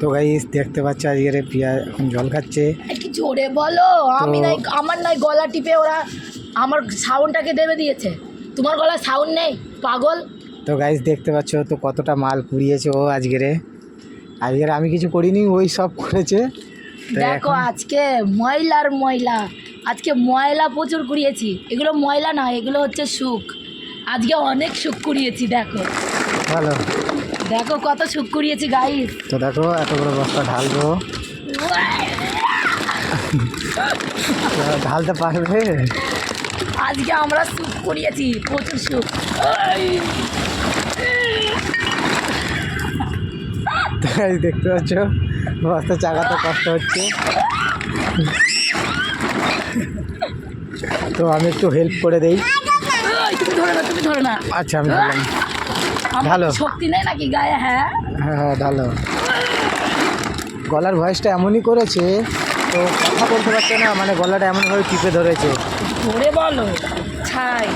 তো গাইস দেখতে পাচ্ছ আজকের প্রিয়া এখন জল খাচ্ছে। কি জোরে বলো, আমি নাই আমার নাই গলা টিপে ওরা আমার সাউন্ডটাকে দেবে দিয়েছে, তোমার গলায় সাউন্ড নেই পাগল। তো গাইস দেখতে পাচ্ছ তো কতটা মাল কুড়িয়েছে ও আজকের আমি কিছু করিনি, ওই সব করেছে। দেখো আজকে ময়লার ময়লা, আজকে ময়লা প্রচুর কুড়িয়েছি। এগুলো ময়লা না, এগুলো হচ্ছে সুখ। আজকে অনেক সুখ কুড়িয়েছি। দেখো ভালো, দেখো কত সুখ কুড়িয়েছি গাইস। তো দেখো এত বড় বস্তা ঢালবো, ঢালতে পারবে? আজকে আমরা সুখ কুড়িয়েছি, প্রচুর সুখ। তো গাইস দেখতে পাচ্ছ বস্তা চাকাতে কষ্ট হচ্ছে, তো আমি একটু হেল্প করে দেই। তুমি ধরে না, তুমি ধরে না। আচ্ছা আমি ধরলাম। আমার ভালো শক্তি নেই নাকি গায়ে? হ্যাঁ হ্যাঁ হ্যাঁ ভালো। গলার ভয়েসটা এমনই করেছে, তো কথা বলতে পারছে না, মানে গলাটা এমনভাবে টিপে ধরেছে। ধরে বলো ছাই।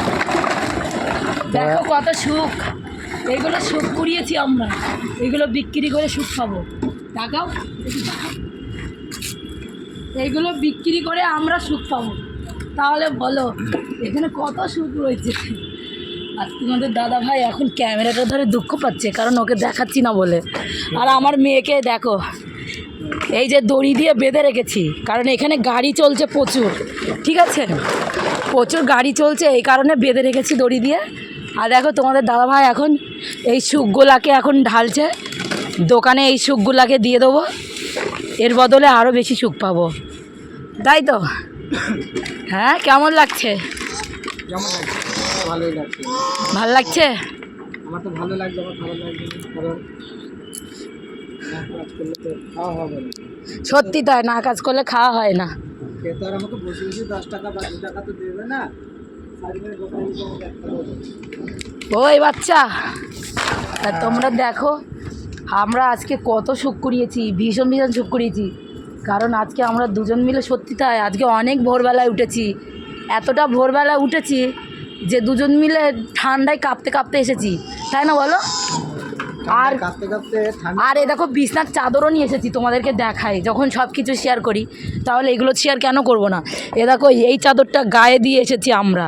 দেখো কত সুখ, এগুলো সুখ কুড়িয়েছি আমরা, এগুলো বিক্রি করে সুখ পাবো। টাকাও এইগুলো বিক্রি করে আমরা সুখ পাবো। তাহলে বলো এখানে কত সুখ রয়েছে। আর তোমাদের দাদা ভাই এখন ক্যামেরাটা ধরে দুঃখ পাচ্ছে, কারণ ওকে দেখাচ্ছি না বলে। আর আমার মেয়েকে দেখো, এই যে দড়ি দিয়ে বেঁধে রেখেছি, কারণ এখানে গাড়ি চলছে প্রচুর, ঠিক আছে, প্রচুর গাড়ি চলছে, এই কারণে বেঁধে রেখেছি দড়ি দিয়ে। আর দেখো তোমাদের দাদা ভাই এখন এই সুখগুলাকে এখন ঢালছে, দোকানে এই সুখগুলাকে দিয়ে দেবো, এর বদলে আরও বেশি সুখ পাবো, তাই তো? হ্যাঁ কেমন লাগছে? ভালোই লাগছে। ভাল লাগছে? আমার তো ভালো লাগছে, আমার ভালো লাগছে কারণ কাজ করলে তো খাওয়া হবে না। সত্যি তাই, না কাজ করলে খাওয়া হয় না। খেতে আর আমাকে বসে বসে 10 টাকা বা 2 টাকা তো দেবে না। সারিমের দোকানে তো আমাকে একটা দেবে। ওই বাচ্চা, তা তোমরা দেখো আমরা আজকে কত সুখ করিয়েছি, ভীষণ ভীষণ সুখ করিয়েছি। কারণ আজকে আমরা দুজন মিলে, সত্যি তাই, আজকে অনেক ভোরবেলায় উঠেছি, এতটা ভোরবেলায় উঠেছি যে দুজন মিলে ঠান্ডায় কাঁপতে কাঁপতে এসেছি, তাই না বলো? আর কাঁপতে কাঁপতে ঠান্ডা। আর এ দেখো বিছনার চাদরও নিয়ে এসেছি, তোমাদেরকে দেখাই। যখন সব কিছু শেয়ার করি তাহলে এগুলো শেয়ার কেন করব না? এ দেখো এই চাদরটা গায়ে দিয়ে এসেছি আমরা,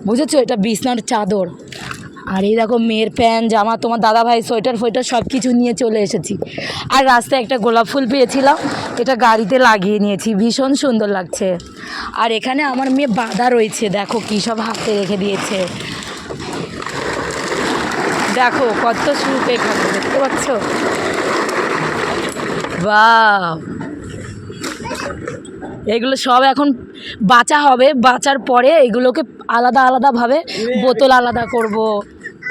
বুঝেছো? এটা বিছনার চাদর। আর এই দেখো মেয়ের প্যান্ট জামা, তোমার দাদা ভাই সোয়েটার ফোয়েটার সব কিছু নিয়ে চলে এসেছি। আর রাস্তায় একটা গোলাপ ফুল পেয়েছিলাম, এটা গাড়িতে লাগিয়ে নিয়েছি, ভীষণ সুন্দর লাগছে। আর এখানে আমার মেয়ে বাঁধা রয়েছে, দেখো কী সব হাতে রেখে দিয়েছে, দেখো কত সুখ এখানে, দেখতে পাচ্ছ? বাহ, এগুলো সব এখন বাঁচা হবে, বাঁচার পরে এগুলোকে আলাদা আলাদাভাবে বোতল আলাদা করব,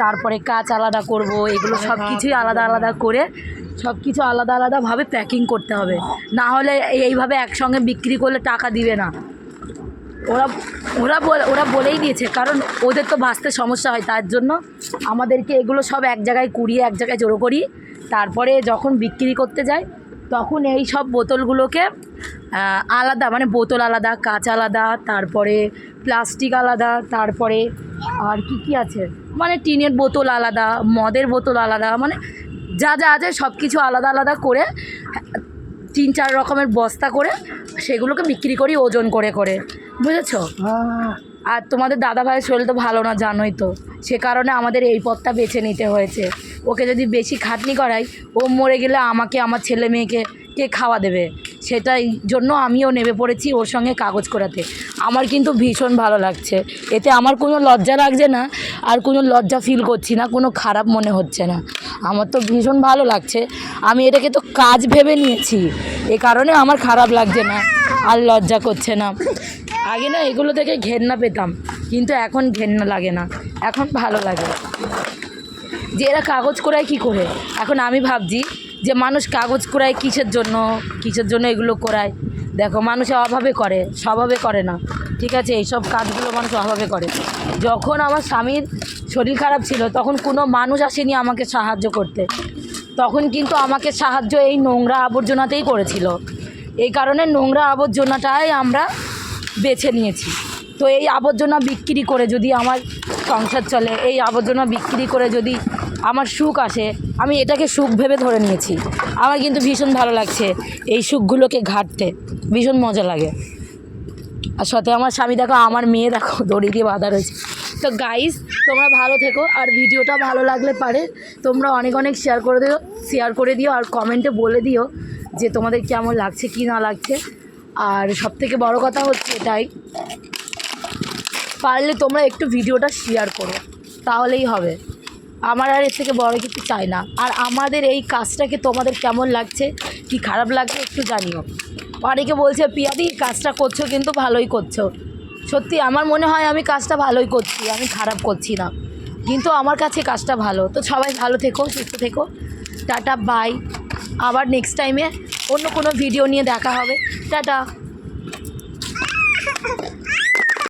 তারপরে কাঁচ আলাদা করব, এগুলো সব কিছুই আলাদা আলাদা করে সব কিছু আলাদা আলাদাভাবে প্যাকিং করতে হবে, না হলে এইভাবে একসঙ্গে বিক্রি করলে টাকা দিবে না। ওরা বলেই দিয়েছে, কারণ ওদের তো বাঁচতে সমস্যা হয়, তার জন্য আমাদেরকে এগুলো সব এক জায়গায় কুড়িয়ে এক জায়গায় জড়ো করি, তারপরে যখন বিক্রি করতে যাই তখন এই সব বোতলগুলোকে আলাদা, মানে বোতল আলাদা, কাঁচ আলাদা, তারপরে প্লাস্টিক আলাদা, তারপরে আর কি আছে, মানে টিনের বোতল আলাদা, মদের বোতল আলাদা, মানে যা যা আছে সব কিছু আলাদা আলাদা করে 3-4 রকমের বস্তা করে সেগুলোকে বিক্রি করি ওজন করে করে, বুঝেছো? আর তোমাদের দাদা ভাইয়ের শরীর তো ভালো না, জানোই তো, সে কারণে আমাদের এই পথটা বেছে নিতে হয়েছে। ওকে যদি বেশি খাটনি করাই, ও মরে গেলে আমাকে, আমার ছেলে মেয়েকে কে খাওয়া দেবে? সেটাই জন্য আমিও নেমে পড়েছি ওর সঙ্গে কাগজ করাতে। আমার কিন্তু ভীষণ ভালো লাগছে, এতে আমার কোনো লজ্জা লাগছে না, আর কোনো লজ্জা ফিল করছি না, কোনো খারাপ মনে হচ্ছে না, আমার তো ভীষণ ভালো লাগছে। আমি এটাকে তো কাজ ভেবে নিয়েছি, এ কারণে আমার খারাপ লাগছে না, আর লজ্জা করছে না। আগে না এগুলো থেকে ঘেন্না পেতাম, কিন্তু এখন ঘেন্না লাগে না, এখন ভালো লাগে যে এরা কাগজ করায় কী করে। এখন আমি ভাবছি যে মানুষ কাগজ করায় কিসের জন্য এগুলো করায়। দেখো মানুষ অভাবে করে, স্বভাবে করে না, ঠিক আছে? এইসব কাজগুলো মানুষ অভাবে করে। যখন আমার স্বামীর শরীর খারাপ ছিল তখন কোনো মানুষ আসেনি আমাকে সাহায্য করতে, তখন কিন্তু আমাকে সাহায্য এই নোংরা আবর্জনাতেই করেছিল। এই কারণে নোংরা আবর্জনাটাই আমরা বেছে নিয়েছি। তো এই আবর্জনা বিক্রি করে যদি আমার সংসার চলে, এই আবর্জনা বিক্রি করে যদি আমার সুখ আসে, আমি এটাকে সুখ ভেবে ধরে নিয়েছি। আমার কিন্তু ভীষণ ভালো লাগছে এই সুখগুলোকে ঘাঁটতে, ভীষণ মজা লাগে। আর সাথে আমার স্বামী দেখো, আমার মেয়ে দেখো দড়ি দিয়ে বাঁধা রয়েছে। তো গাইস, তোমরা ভালো থেকো, আর ভিডিওটা ভালো লাগলে পারে তোমরা অনেক অনেক শেয়ার করে দিও আর কমেন্টে বলে দিও যে তোমাদের কেমন লাগছে কি না লাগছে। আর সবথেকে বড় কথা হচ্ছে এটাই, পারলে তোমরা একটু ভিডিওটা শেয়ার করো, তাহলেই হবে। আমার আর এর থেকে বড় কিছু চাই না। আর আমাদের এই কাজটাকে তোমাদের কেমন লাগছে কি খারাপ লাগছে একটু জানিও। অনেকে বলছে পিয়াদি কাজটা করছো কিন্তু ভালোই করছো। সত্যি আমার মনে হয় আমি কাজটা ভালোই করছি, আমি খারাপ করছি না, কিন্তু আমার কাছে কাজটা ভালো। তো সবাই ভালো থেকো, সুস্থ থেকো, টাটা বাই। আবার নেক্সট টাইমে অন্য কোনো ভিডিও নিয়ে দেখা হবে। টাটা।